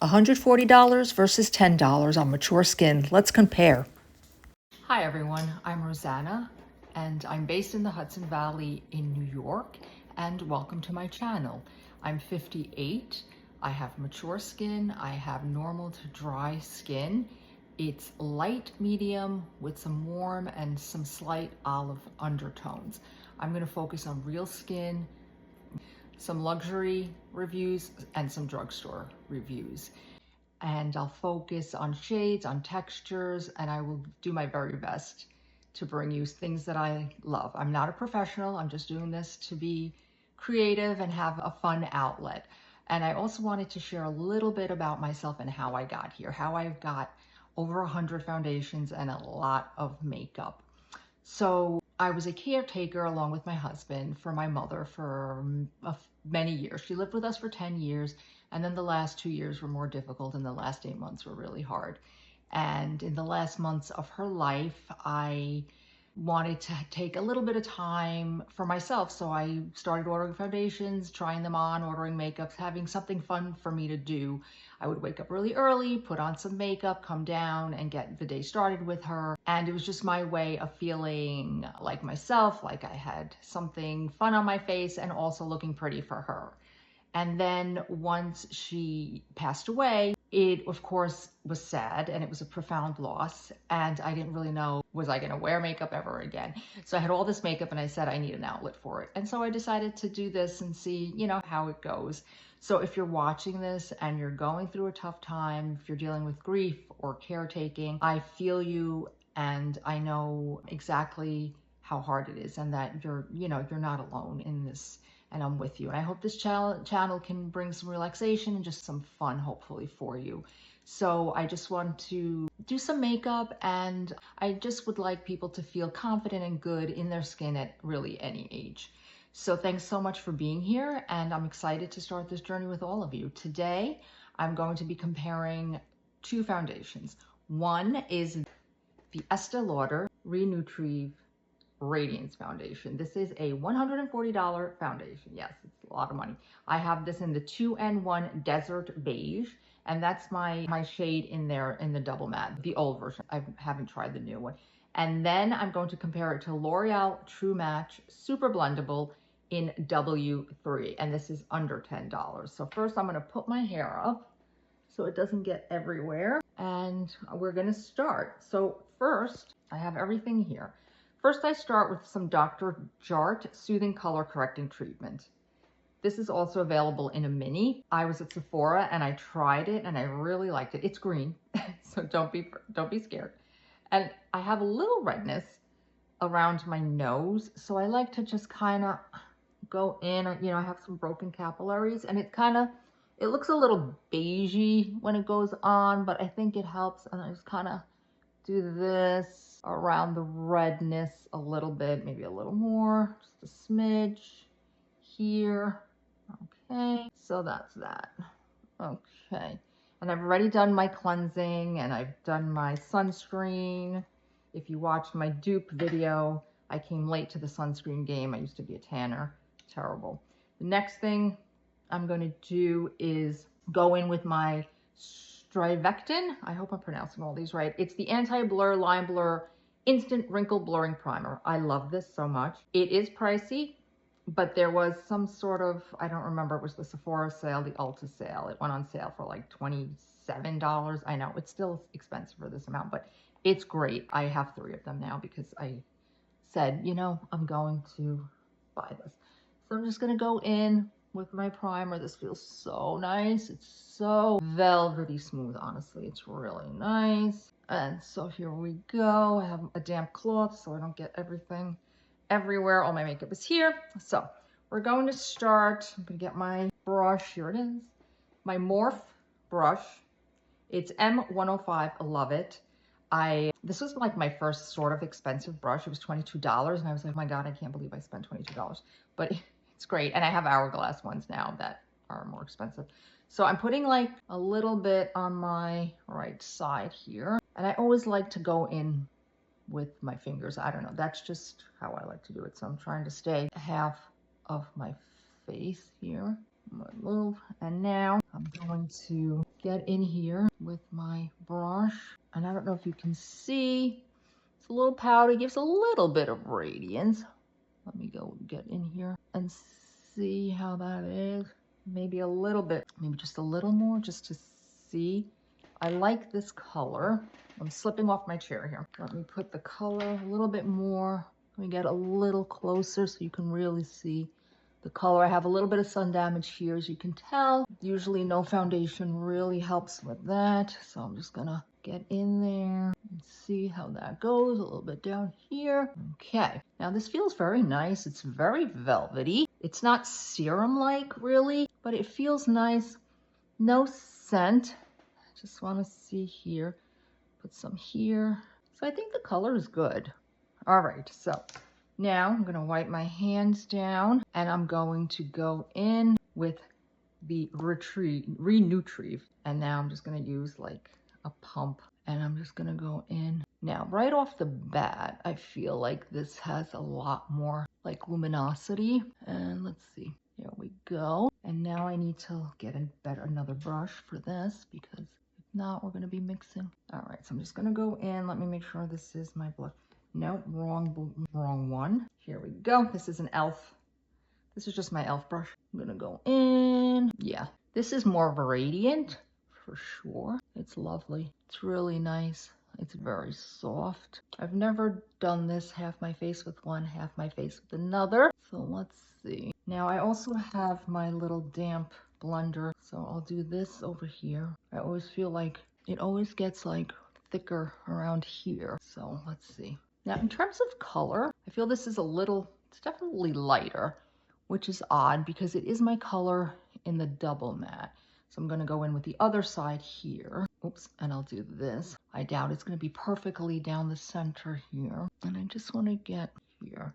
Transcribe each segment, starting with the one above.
$140 versus $10 on mature skin. Let's compare. Hi everyone, I'm Rosanna and I'm based in the Hudson Valley in New York, and welcome to my channel. I'm 58, I have mature skin, I have normal to dry skin. It's light medium with some warm and some slight olive undertones. I'm going to focus on real skin, some luxury reviews, and some drugstore reviews. And I'll focus on shades, on textures, and I will do my very best to bring you things that I love. I'm not a professional, I'm just doing this to be creative and have a fun outlet. And I also wanted to share a little bit about myself and how I got here, how I've got over 100 foundations and a lot of makeup. So I was a caretaker along with my husband for my mother for many years. She lived with us for 10 years, and then the last 2 years were more difficult, and the last 8 months were really hard. And in the last months of her life, I wanted to take a little bit of time for myself. So I started ordering foundations, trying them on, ordering makeups, having something fun for me to do. I would wake up really early, put on some makeup, come down and get the day started with her. And it was just my way of feeling like myself, like I had something fun on my face and also looking pretty for her. And then once she passed away, it of course was sad and it was a profound loss. And I didn't really know, was I gonna wear makeup ever again? So I had all this makeup and I said, I need an outlet for it. And so I decided to do this and see, how it goes. So if you're watching this and you're going through a tough time, if you're dealing with grief or caretaking, I feel you and I know exactly how hard it is, and that you're not alone in this. And I'm with you. And I hope this channel can bring some relaxation and just some fun, hopefully, for you. So I just want to do some makeup, and I just would like people to feel confident and good in their skin at really any age. So thanks so much for being here, and I'm excited to start this journey with all of you. Today, I'm going to be comparing two foundations. One is the Estée Lauder Re-nutriv Radiance foundation. This is a $140 foundation. Yes, it's a lot of money. I have this in the 2-in-1 Desert Beige, and that's my shade in there in the double matte, the old version. I haven't tried the new one. And then I'm going to compare it to L'Oreal True Match Super Blendable in W3, and this is under $10. So first I'm going to put my hair up so it doesn't get everywhere, and we're going to start. So first, I have everything here. First, I start with some Dr. Jart Soothing Color Correcting Treatment. This is also available in a mini. I was at Sephora and I tried it and I really liked it. It's green, so don't be scared. And I have a little redness around my nose, so I like to just kind of go in. I have some broken capillaries, and it looks a little beigey when it goes on, but I think it helps. And I just kind of do this around the redness a little bit, maybe a little more, just a smidge here. Okay, so that's that. Okay, and I've already done my cleansing and I've done my sunscreen. If you watched my dupe video, I came late to the sunscreen game. I used to be a tanner. Terrible. The next thing I'm going to do is go in with my StriVectin. I hope I'm pronouncing all these right. It's the Anti-Blur Line Blur Instant Wrinkle Blurring Primer. I love this so much. It is pricey, but there was some sort of, I don't remember, it was the Sephora sale, the Ulta sale. It went on sale for like $27. I know it's still expensive for this amount, but it's great. I have 3 of them now because I said, I'm going to buy this. So I'm just going to go in with my primer. This feels so nice. It's so velvety smooth, honestly. It's really nice. And so here we go. I have a damp cloth so I don't get everything everywhere. All my makeup is here. So we're going to start. I'm going to get my brush. Here it is. My Morph brush. It's M105. I love it. This was like my first sort of expensive brush. It was $22, and I was like, oh my God, I can't believe I spent $22. But it's great. And I have Hourglass ones now that are more expensive. So I'm putting like a little bit on my right side here. And I always like to go in with my fingers. I don't know. That's just how I like to do it. So I'm trying to stay half of my face here. And now I'm I'm going to get in here with my brush, and I don't know if you can see, it's a little powder, gives a little bit of radiance. Let me go get in here and see how that is. Maybe a little bit, maybe just a little more, just to see. I like this color. I'm slipping off my chair here. Let me put the color a little bit more. Let me get a little closer so you can really see the color. I have a little bit of sun damage here, as you can tell. Usually no foundation really helps with that. So I'm just gonna get in there and see how that goes. A little bit down here. Okay, now this feels very nice. It's very velvety. It's not serum-like really, but it feels nice. No scent. I just wanna see here. Put some here. So I think the color is good. All right, so now I'm gonna wipe my hands down and I'm going to go in with the Re-nutriv. And now I'm just gonna use like a pump and I'm just gonna go in. Now, right off the bat, I feel like this has a lot more like luminosity. And let's see, here we go. And now I need to get another brush for this because if not, we're gonna be mixing. All right, so I'm just gonna go in. Let me make sure this is my blush. No, wrong one. Here we go. This is an e.l.f. This is just my e.l.f. brush. I'm gonna go in. Yeah, this is more radiant for sure. It's lovely. It's really nice. It's very soft. I've never done this, half my face with one, half my face with another. So let's see. Now I also have my little damp blender. So I'll do this over here. I always feel like it always gets like thicker around here. So let's see. Now, in terms of color, I feel this is it's definitely lighter, which is odd because it is my color in the double matte. So I'm gonna go in with the other side here. Oops, and I'll do this. I doubt it's gonna be perfectly down the center here. And I just wanna get here.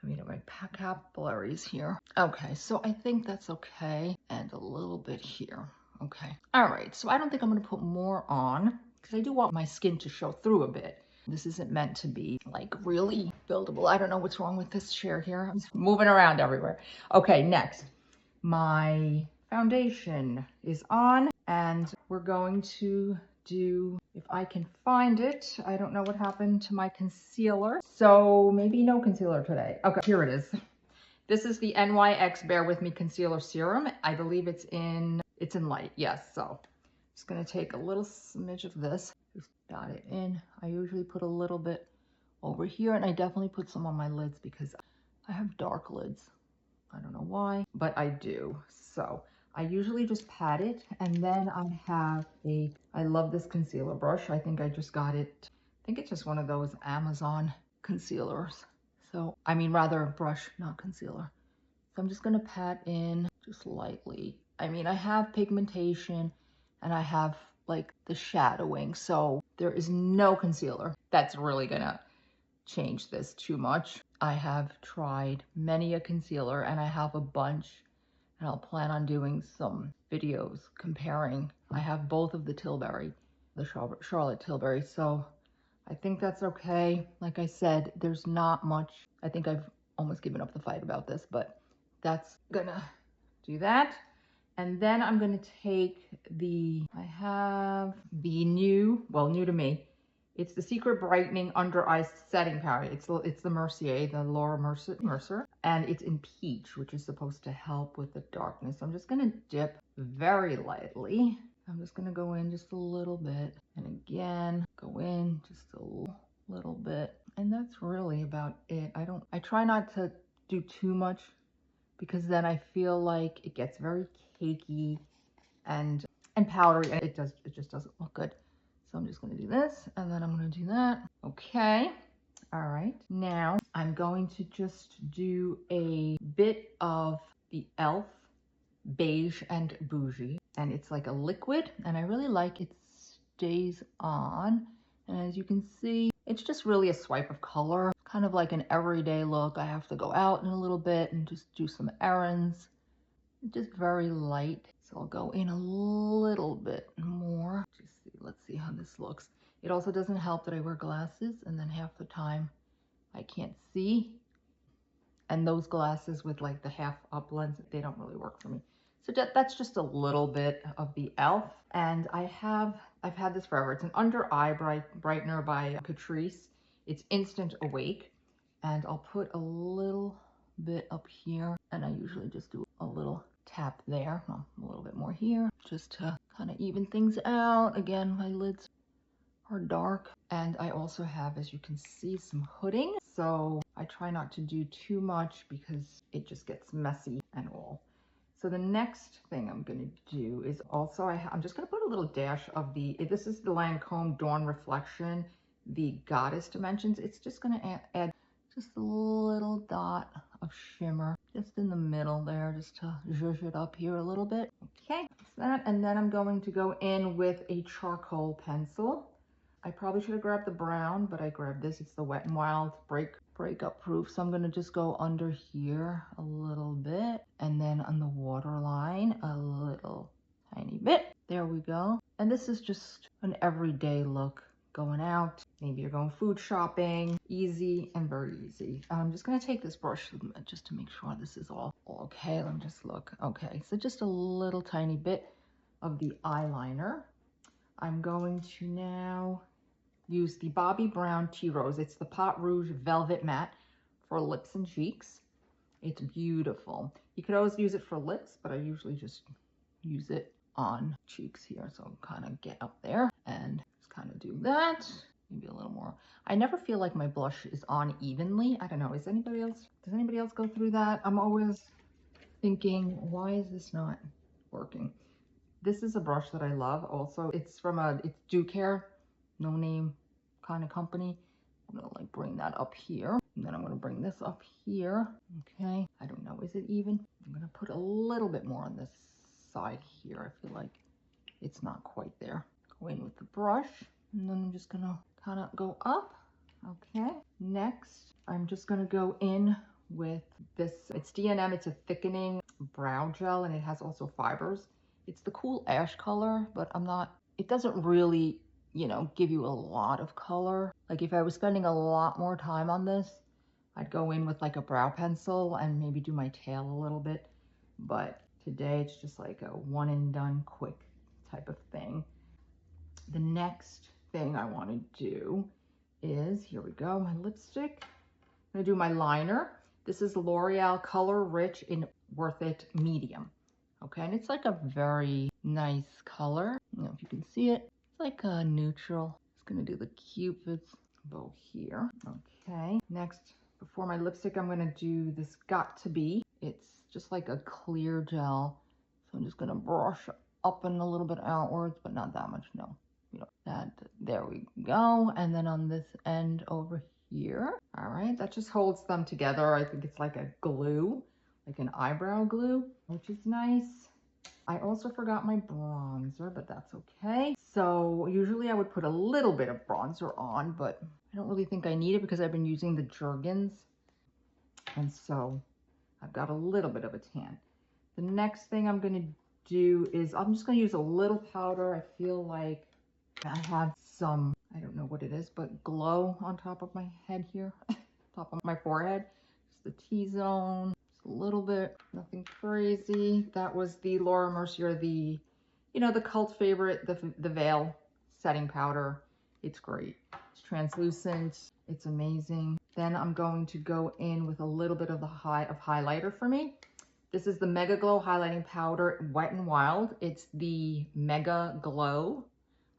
I mean, my capillaries here. Okay, so I think that's okay. And a little bit here. Okay. All right, so I don't think I'm gonna put more on because I do want my skin to show through a bit. This isn't meant to be like really buildable. I don't know what's wrong with this chair here. I'm just moving around everywhere. Okay, next. My foundation is on and we're going to do, if I can find it, I don't know what happened to my concealer. So maybe no concealer today. Okay, here it is. This is the NYX Bear With Me Concealer Serum. I believe it's in light, yes. So just gonna take a little smidge of this. Just dot it in. I usually put a little bit over here and I definitely put some on my lids because I have dark lids. I don't know why, but I do. So I usually just pat it and then I love this concealer brush. I think I just got it. I think it's just one of those Amazon concealers. So, I mean, rather brush, not concealer. So I'm just gonna pat in just lightly. I mean, I have pigmentation and I have like the shadowing. So there is no concealer that's really gonna change this too much. I have tried many a concealer and I have a bunch and I'll plan on doing some videos comparing. I have both of the Tilbury, the Charlotte Tilbury. So I think that's okay. Like I said, there's not much. I think I've almost given up the fight about this, but that's gonna do that. And then I'm gonna take I have the new to me, it's the Secret Brightening Under Eye Setting Powder. It's the Mercier, the Laura Mercer, and it's in peach, which is supposed to help with the darkness. So I'm just gonna dip very lightly. I'm just gonna go in just a little bit, and again, go in just a little bit. And that's really about it. I try not to do too much because then I feel like it gets very cakey and powdery and it just doesn't look good. So I'm just gonna do this and then I'm gonna do that. Okay, all right. Now I'm going to just do a bit of the e.l.f. Beige and Bougie, and it's like a liquid and I really like it. Stays on, and as you can see, it's just really a swipe of color, kind of like an everyday look. I have to go out in a little bit and just do some errands. Just very light. So I'll go in a little bit more. Let's see how this looks. It also doesn't help that I wear glasses and then half the time I can't see. And those glasses with like the half up lens, they don't really work for me. So that's just a little bit of the e.l.f. And I've had this forever. It's an under eye brightener by Catrice. It's Instant Awake. And I'll put a little bit up here. And I usually just do a little tap there. Well, a little bit more here, just to kind of even things out. Again, my lids are dark. And I also have, as you can see, some hooding. So I try not to do too much because it just gets messy and all. So the next thing I'm going to do is also, I'm just going to put a little dash of this is the Lancome Dawn Reflection, the Goddess Dimensions. It's just going to add just a little dot of shimmer just in the middle there, just to zhuzh it up here a little bit. Okay, that's that. And then I'm going to go in with a charcoal pencil. I probably should have grabbed the brown, but I grabbed this. It's the Wet n Wild breakup proof. So I'm going to just go under here a little bit, and then on the waterline a little tiny bit. There we go. And this is just an everyday look. Going out, maybe you're going food shopping, easy and very easy. I'm just going to take this brush just to make sure this is all okay. Let me just look. Okay, so just a little tiny bit of the eyeliner. I'm going to now use the Bobbi Brown Tea Rose. It's the Pot Rouge Velvet Matte for lips and cheeks. It's beautiful. You could always use it for lips, but I usually just use it on cheeks here. So kind of get up there and just kind of do that. Maybe a little more. I never feel like my blush is on evenly. I don't know. Does anybody else go through that? I'm always thinking, why is this not working? This is a brush that I love also. It's Ducare, no name kind of company. I'm gonna like bring that up here, and then I'm gonna bring this up here. Okay, I don't know, is it even? I'm gonna put a little bit more on this side here. I feel like it's not quite there. Go in with the brush, and then I'm just gonna kind of go up. Okay, next I'm just gonna go in with this. It's DNM. It's a thickening brow gel, and it has also fibers. It's the cool ash color, but it doesn't really, you know, give you a lot of color. Like if I was spending a lot more time on this, I'd go in with like a brow pencil and maybe do my tail a little bit. But today it's just like a one and done quick type of thing. The next thing I want to do is, here we go, my lipstick. I'm gonna do my liner. This is L'Oreal Color Rich in Worth It Medium. Okay, and it's like a very nice color. I don't know if you can see it. It's like a neutral. Just gonna do the Cupid's bow here. Okay, next, before my lipstick, I'm gonna do this Got To Be. It's just like a clear gel. So I'm just gonna brush up and a little bit outwards, but not that much, no. You know, that, there we go. And then on this end over here. All right, that just holds them together. I think it's like a glue, like an eyebrow glue, which is nice. I also forgot my bronzer, but that's okay. So usually I would put a little bit of bronzer on, but I don't really think I need it because I've been using the Jergens. And so I've got a little bit of a tan. The next thing I'm gonna do is I'm just gonna use a little powder. I feel like I have some, I don't know what it is, but glow on top of my head here, top of my forehead. Just the T-zone. A little bit, nothing crazy. That was the Laura Mercier, the cult favorite, the Veil setting powder. It's great. It's translucent. It's amazing. Then I'm going to go in with a little bit of the highlighter for me. This is the MegaGlo highlighting powder, Wet n Wild. It's the MegaGlo.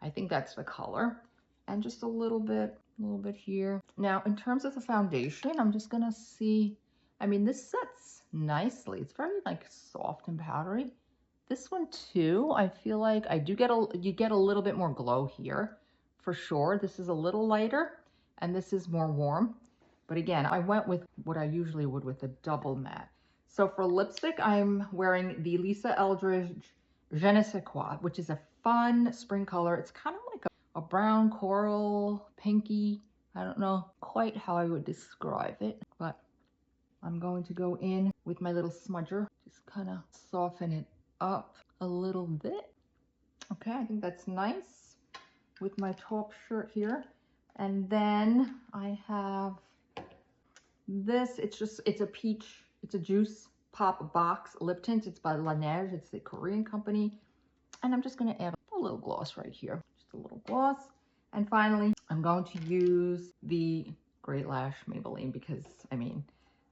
I think that's the color. And just a little bit here. Now, in terms of the foundation, I'm just gonna see. I mean, this sets nicely. It's very like soft and powdery. This one too, I feel like you get a little bit more glow here for sure. This is a little lighter and this is more warm. But again, I went with what I usually would with a double matte. So for lipstick, I'm wearing the Lisa Eldridge Je ne sais quoi, which is a fun spring color. It's kind of like a brown coral, pinky. I don't know quite how I would describe it, but I'm going to go in with my little smudger, just kind of soften it up a little bit. Okay, I think that's nice with my top shirt here. And then I have this, it's a peach, it's a juice Pop Box Lip Tint. It's by Laneige. It's the Korean company. And I'm just going to add a little gloss right here. Just a little gloss. And finally, I'm going to use the Great Lash Maybelline because, I mean,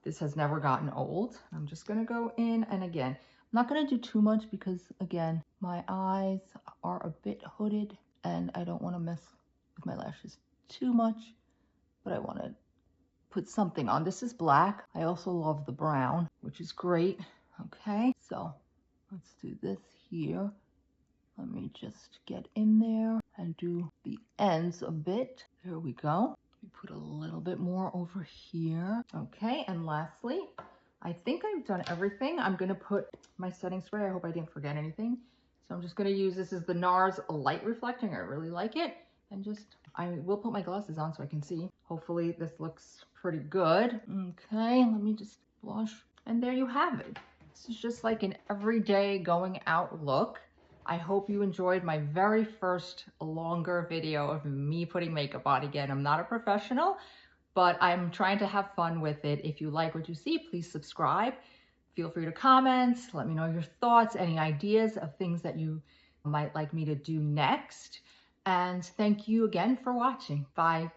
this has never gotten old. I'm just going to go in, and again, I'm not going to do too much because, again, my eyes are a bit hooded and I don't want to mess with my lashes too much, but I want to put something on. This is black. I also love the brown, which is great. Okay, so let's do this here. Let me just get in there and do the ends a bit. There we go. Let me put a little bit more over here. Okay, and lastly, I think I've done everything. I'm gonna put my setting spray. I hope I didn't forget anything. So I'm just gonna use, this is the NARS Light Reflecting. I really like it. And just, I will put my glasses on so I can see. Hopefully this looks pretty good. Okay, let me just blush. And there you have it. This is just like an everyday going out look. I hope you enjoyed my very first longer video of me putting makeup on again. I'm not a professional, but I'm trying to have fun with it. If you like what you see, please subscribe. Feel free to comment. Let me know your thoughts, any ideas of things that you might like me to do next. And thank you again for watching. Bye.